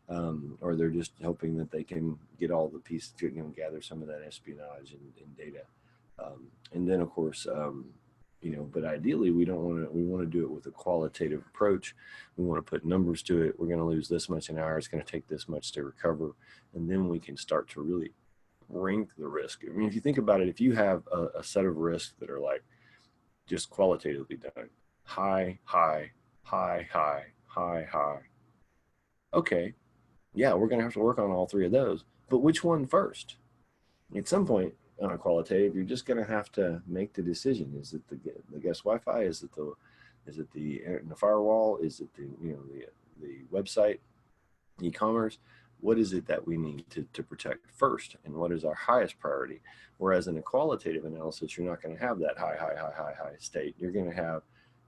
Or they're just hoping that they can get all the pieces, gather some of that espionage and data. And then, of course, but ideally we want to do it with a qualitative approach. We want to put numbers to it. We're going to lose this much an hour. It's going to take this much to recover. And then we can start to really rank the risk. If you think about it, if you have a set of risks that are like just qualitatively done, high, high, high, high, high, high. Okay, yeah, we're going to have to work on all three of those. But which one first? At some point on a qualitative, you're just going to have to make the decision. Is it the guest Wi-Fi? Is it the firewall? Is it the website, e-commerce? What is it that we need to protect first, and what is our highest priority? Whereas in a qualitative analysis, you're not going to have that high state. You're going to have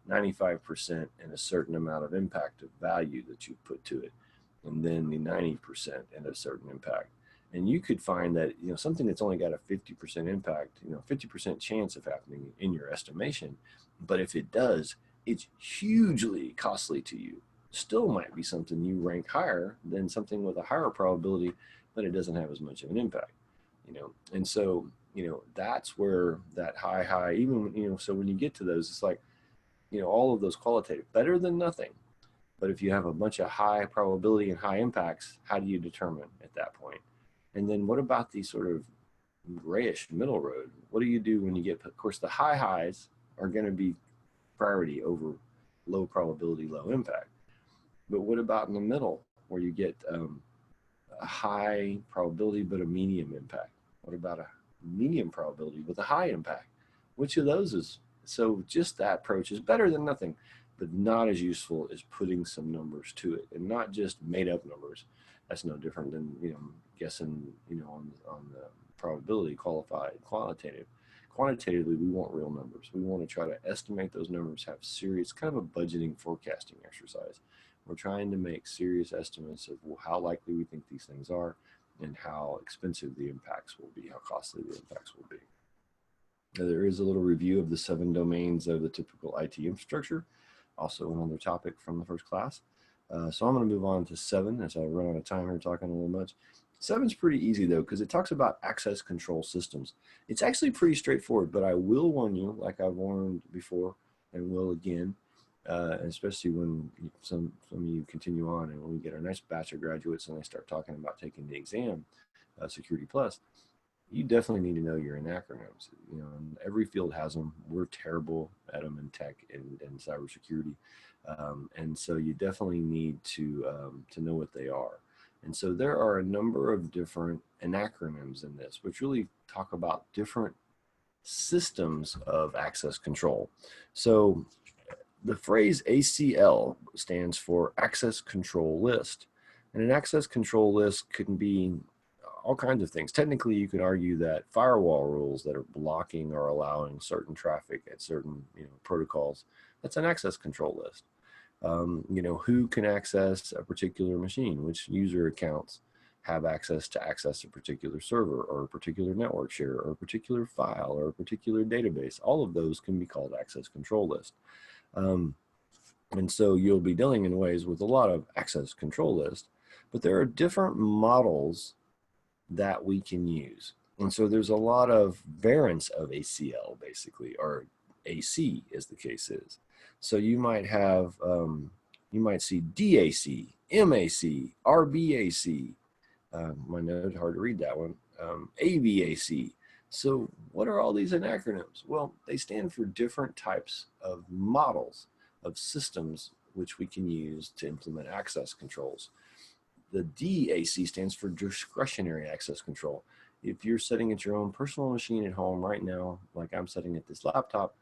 95% and a certain amount of impact of value that you put to it, and then the 90% and a certain impact. And you could find that, something that's only got a 50% impact, 50% chance of happening in your estimation, but if it does, it's hugely costly to you. Still might be something you rank higher than something with a higher probability, but it doesn't have as much of an impact, And so, that's where that high, even, so when you get to those, it's like, all of those qualitative, better than nothing. But if you have a bunch of high probability and high impacts, how do you determine at that point? And then what about the sort of grayish middle road? What do you do when you get, of course, the high highs are going to be priority over low probability, low impact. But what about in the middle where you get a high probability but a medium impact? What about a medium probability with a high impact? Which of those is, so just that approach is better than nothing, but not as useful as putting some numbers to it, and not just made up numbers. That's no different than, guessing, on the probability, qualitative. Quantitatively, we want real numbers. We want to try to estimate those numbers, have serious, kind of a budgeting forecasting exercise. We're trying to make serious estimates of how likely we think these things are and how expensive the impacts will be, how costly the impacts will be. Now, there is a little review of the 7 domains of the typical IT infrastructure, also another topic from the first class. So I'm going to move on to 7 as I run out of time here talking a little much. 7's pretty easy though, because it talks about access control systems. It's actually pretty straightforward, but I will warn you, like I've warned before and will again, especially when some of you continue on and when we get our next batch of graduates and they start talking about taking the exam, Security Plus, you definitely need to know your acronyms. You know, every field has them. We're terrible at them in tech and cybersecurity, and so you definitely need to know what they are. And so there are a number of different acronyms in this, which really talk about different systems of access control. So the phrase ACL stands for Access Control List. And an access control list can be all kinds of things. Technically, you could argue that firewall rules that are blocking or allowing certain traffic at certain protocols, that's an access control list. Who can access a particular machine, which user accounts have access to access a particular server or a particular network share or a particular file or a particular database. All of those can be called access control list. And so you'll be dealing in ways with a lot of access control lists, but there are different models that we can use. And so there's a lot of variants of ACL, basically, or AC as the case is. So you might have, you might see DAC, MAC, RBAC. My note, hard to read that one. ABAC. So what are all these acronyms? Well, they stand for different types of models of systems which we can use to implement access controls. The DAC stands for discretionary access control. If you're sitting at your own personal machine at home right now, like I'm sitting at this laptop,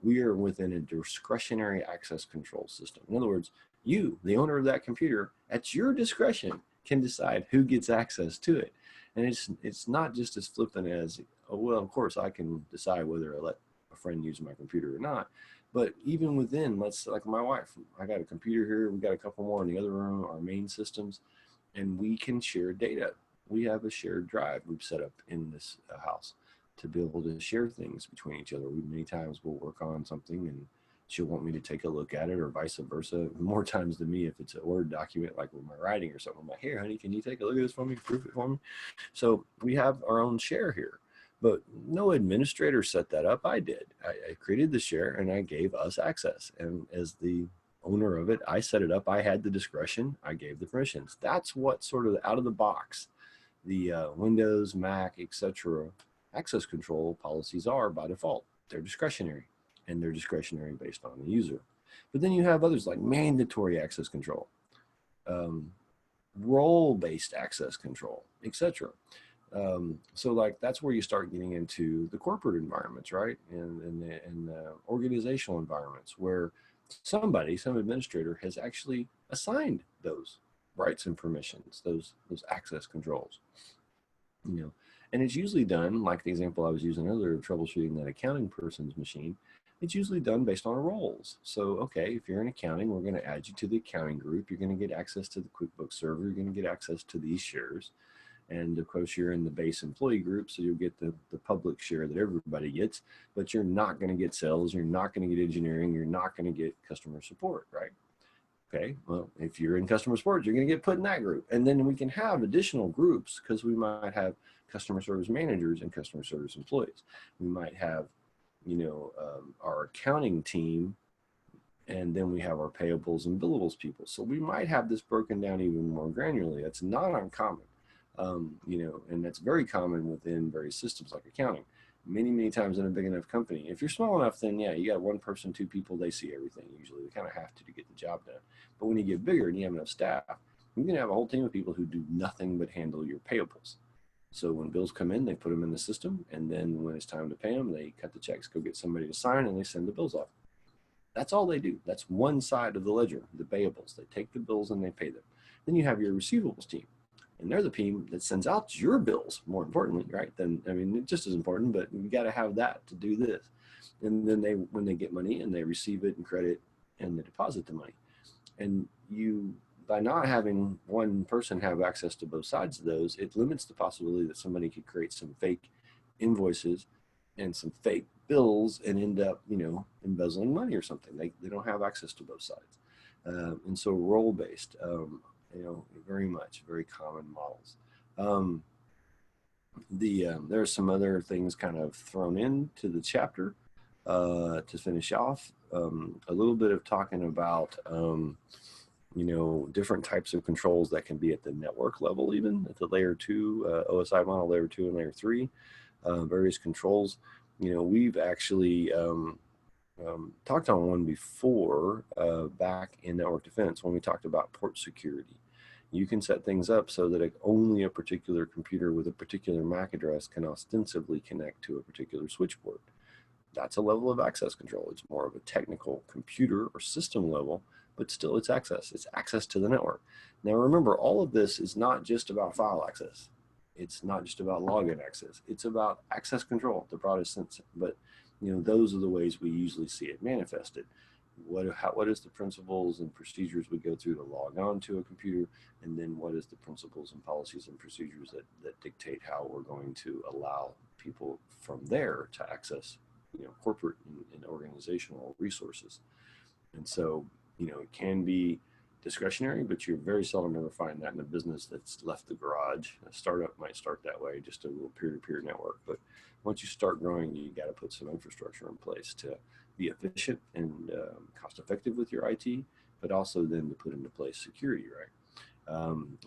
we are within a discretionary access control system. In other words, you, the owner of that computer, at your discretion, can decide who gets access to it. And it's not just as flippant as, oh, well, of course I can decide whether I let a friend use my computer or not. But even within, let's like my wife, I got a computer here, we got a couple more in the other room, our main systems, and we can share data. We have a shared drive we've set up in this house to be able to share things between each other. Many times we'll work on something and she'll want me to take a look at it, or vice versa. More times than me, if it's a Word document, like with my writing or something, I'm like, here, honey, can you take a look at this for me, proof it for me? So we have our own share here, but no administrator set that up. I did. I created the share and I gave us access. And as the owner of it, I set it up. I had the discretion. I gave the permissions. That's what sort of out of the box, the Windows, Mac, etc. access control policies are by default. They're discretionary, and they're discretionary based on the user. But then you have others like mandatory access control, role-based access control, etc. So like that's where you start getting into the corporate environments, right? And the organizational environments where some administrator has actually assigned those rights and permissions, those access controls, and it's usually done, like the example I was using earlier of troubleshooting that accounting person's machine, it's usually done based on roles. So, okay, if you're in accounting, we're going to add you to the accounting group. You're going to get access to the QuickBooks server. You're going to get access to these shares. And of course, you're in the base employee group, so you'll get the public share that everybody gets, but you're not going to get sales. You're not going to get engineering. You're not going to get customer support, right? Okay, well, if you're in customer support, you're going to get put in that group. And then we can have additional groups because we might have customer service managers and customer service employees. We might have, our accounting team, and then we have our payables and billables people. So we might have this broken down even more granularly. That's not uncommon, and that's very common within various systems like accounting. Many times in a big enough company, if you're small enough, then yeah, you got one person, two people, they see everything. Usually they kind of have to get the job done. But when you get bigger and you have enough staff, you can have a whole team of people who do nothing but handle your payables. So when bills come in, they put them in the system, and then when it's time to pay them, they cut the checks, go get somebody to sign, and they send the bills off. That's all they do. That's one side of the ledger, the payables. They take the bills and they pay them. Then you have your receivables team, and they're the team that sends out your bills, more importantly, right? Just as important, but you got to have that to do this. And then when they get money and they receive it and credit and they deposit the money. And by not having one person have access to both sides of those, it limits the possibility that somebody could create some fake invoices and some fake bills and end up, embezzling money or something. They don't have access to both sides. And so role-based, very common models. There are some other things kind of thrown into the chapter. to finish off, a little bit of talking about, different types of controls that can be at the network level, even at the layer 2, OSI model, layer 2 and layer 3, various controls. We've actually talked on one before back in network defense when we talked about port security. You can set things up so that only a particular computer with a particular MAC address can ostensibly connect to a particular switch port. That's a level of access control. It's more of a technical computer or system level, but still it's access. It's access to the network. Now remember, all of this is not just about file access. It's not just about login access. It's about access control, the broadest sense. But those are the ways we usually see it manifested. What is the principles and procedures we go through to log on to a computer, and then what is the principles and policies and procedures that dictate how we're going to allow people from there to access corporate and organizational resources. And so it can be discretionary, but you're very seldom ever find that in a business that's left the garage. A startup might start that way, just a little peer-to-peer network, but once you start growing, you got to put some infrastructure in place to be efficient and cost-effective with your IT, but also then to put into place security, right?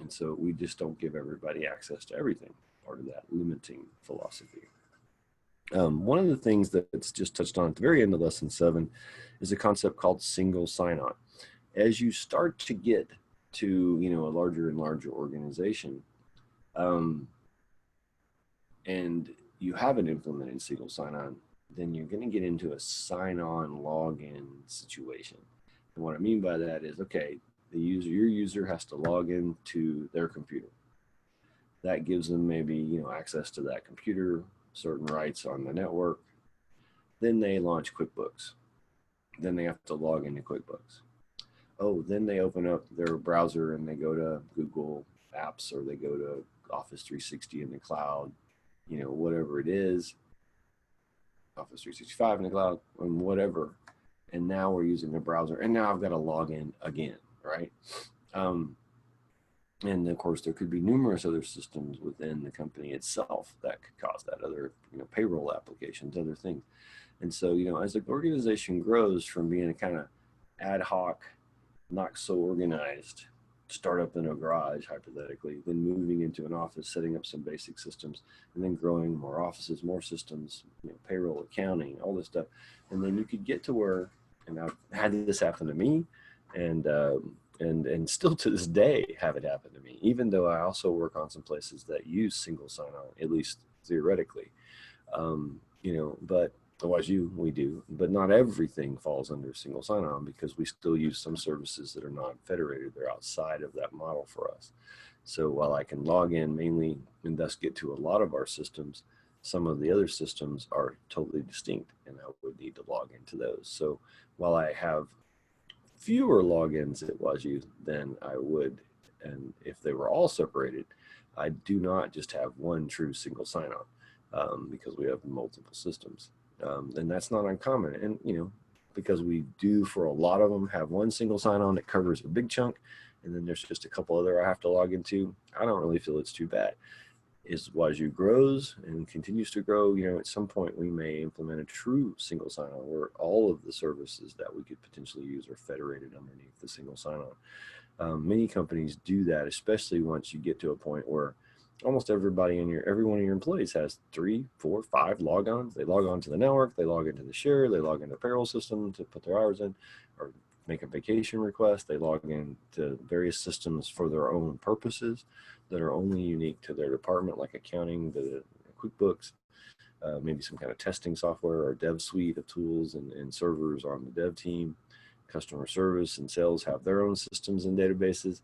And so we just don't give everybody access to everything, part of that limiting philosophy. One of the things that's just touched on at the very end of lesson 7 is a concept called single sign-on. As you start to get to a larger and larger organization, and you haven't implemented single sign-on, then you're going to get into a sign-on login situation. And what I mean by that is, okay, your user has to log in to their computer. That gives them maybe access to that computer, certain rights on the network. Then they launch QuickBooks. Then they have to log into QuickBooks. Oh, then they open up their browser and they go to Google Apps, or they go to Office 360 in the cloud, whatever it is, Office 365 in the cloud, and whatever. And now we're using the browser, and now I've got to log in again, right? And of course, there could be numerous other systems within the company itself that could cause that, other payroll applications, other things. And so, as the organization grows from being a kind of ad hoc, not so organized startup in a garage, hypothetically, then moving into an office, setting up some basic systems, and then growing more offices, more systems, payroll, accounting, all this stuff. And then you could get to where, and I've had this happen to me, and still to this day have it happen to me, even though I also work on some places that use single sign-on, at least theoretically. But otherwise we do, but not everything falls under single sign-on, because we still use some services that are not federated. They're outside of that model for us. So while I can log in mainly and thus get to a lot of our systems, some of the other systems are totally distinct, and I would need to log into those. So while I have fewer logins at Wazoo than I would, and if they were all separated, I do not just have one true single sign-on, because we have multiple systems. And that's not uncommon. And, because we do, for a lot of them, have one single sign-on that covers a big chunk, and then there's just a couple other I have to log into, I don't really feel it's too bad. As Wazoo grows and continues to grow, at some point we may implement a true single sign-on where all of the services that we could potentially use are federated underneath the single sign-on. Many companies do that, especially once you get to a point where almost every one of your employees has 3, 4, 5 logons. They log on to the network, they log into the share, they log into the payroll system to put their hours in, or make a vacation request. They log into various systems for their own purposes that are only unique to their department, like accounting, the QuickBooks, maybe some kind of testing software or dev suite of tools and servers on the dev team. Customer service and sales have their own systems and databases.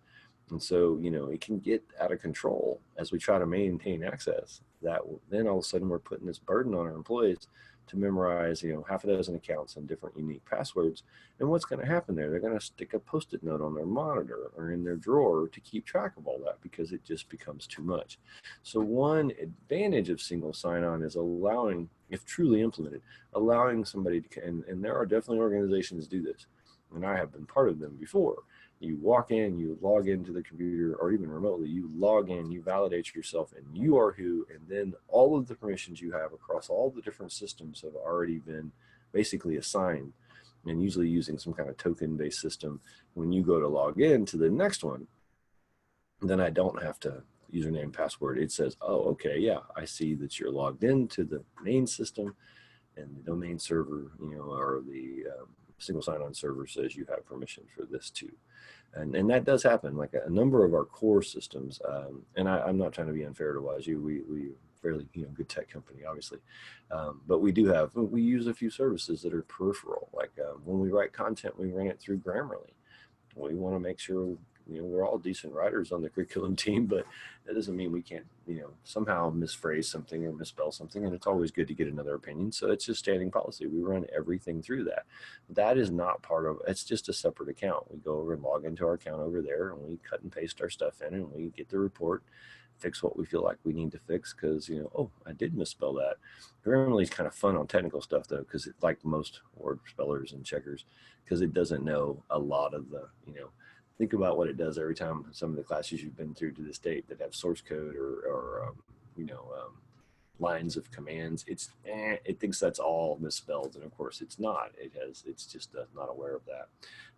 And so, it can get out of control as we try to maintain access. That then all of a sudden we're putting this burden on our employees to memorize, half a dozen accounts and different unique passwords. And what's going to happen there? They're going to stick a Post-it note on their monitor or in their drawer to keep track of all that, because it just becomes too much. So one advantage of single sign-on is allowing, if truly implemented, allowing somebody to, and there are definitely organizations do this, and I have been part of them before. You walk in, you log into the computer, or even remotely, you log in, you validate yourself, and you are who, and then all of the permissions you have across all the different systems have already been basically assigned, and usually using some kind of token-based system. When you go to log in to the next one, then I don't have to username, password. It says, oh, okay, yeah, I see that you're logged into the main system, and the domain server, or the single sign-on server says you have permission for this too. And that does happen. Like a number of our core systems, and I'm not trying to be unfair to YSU. We fairly good tech company, obviously, but we use a few services that are peripheral. Like when we write content, we run it through Grammarly. We want to make sure we're all decent writers on the curriculum team, but that doesn't mean we can't somehow misphrase something or misspell something, and it's always good to get another opinion. So it's just standing policy. We run everything through that. That is not part of it's just a separate account. We go over and log into our account over there, and we cut and paste our stuff in, and we get the report, fix what we feel like we need to fix, because oh, I did misspell that. Grammarly is kind of fun on technical stuff though, because it's like most word spellers and checkers, because it doesn't know a lot of the think about what it does every time. Some of the classes you've been through to this date that have source code or lines of commands, it thinks that's all misspelled, and of course it's not. It's just not aware of that.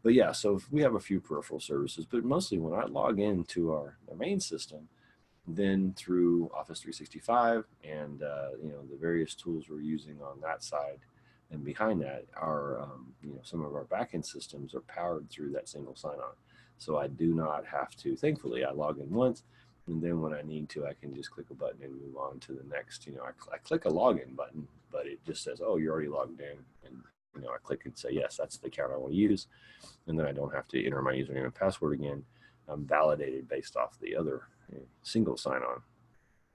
But yeah, so if we have a few peripheral services, but mostly when I log into our main system, then through Office 365 and the various tools we're using on that side, and behind that are some of our backend systems are powered through that single sign-on. So I do not have to. Thankfully, I log in once, and then when I need to, I can just click a button and move on to the next. I click a login button, but it just says, "Oh, you're already logged in," and I click and say, "Yes, that's the account I want to use," and then I don't have to enter my username and password again. I'm validated based off the other single sign-on,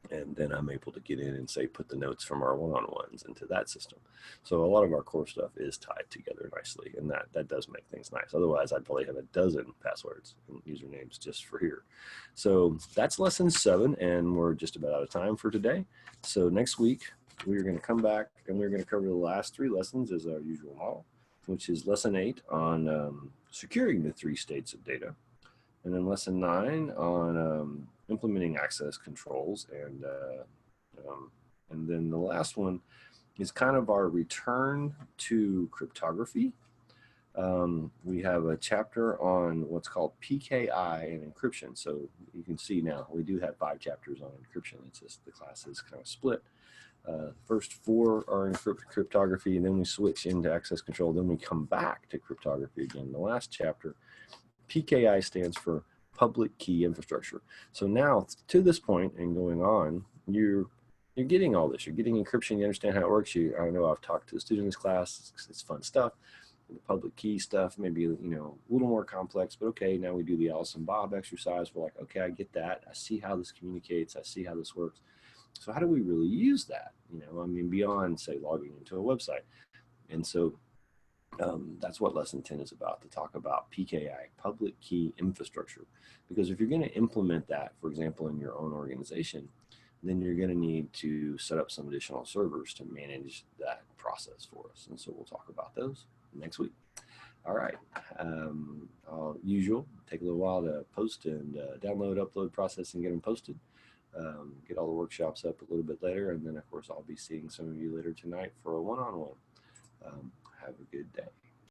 and then I'm able to get in and say put the notes from our one-on-ones into that system. So a lot of our core stuff is tied together nicely, and that does make things nice. Otherwise, I'd probably have a dozen passwords and usernames just for here. So that's lesson 7, and we're just about out of time for today. So next week we're going to come back and we're going to cover the last 3 lessons as our usual model, which is lesson 8 on securing the 3 states of data, and then lesson 9 on implementing access controls, and then the last one is kind of our return to cryptography. We have a chapter on what's called PKI and encryption. So you can see now we do have 5 chapters on encryption. It's just the class is kind of split. First 4 are in cryptography, and then we switch into access control. Then we come back to cryptography again. The last chapter, PKI, stands for public key infrastructure. So now to this point and going on, you're getting all this. You're getting encryption. You understand how it works. I know I've talked to the students in this class. It's fun stuff. The public key stuff, maybe a little more complex, but okay. Now we do the Alice and Bob exercise. We're like, okay, I get that. I see how this communicates. I see how this works. So how do we really use that? Beyond say logging into a website. And so that's what lesson 10 is about, to talk about PKI, public key infrastructure. Because if you're going to implement that, for example, in your own organization, then you're going to need to set up some additional servers to manage that process for us. And so we'll talk about those next week. All right. Usual, take a little while to post and download, upload, process, and get them posted. Get all the workshops up a little bit later. And then, of course, I'll be seeing some of you later tonight for a one-on-one. Have a good day.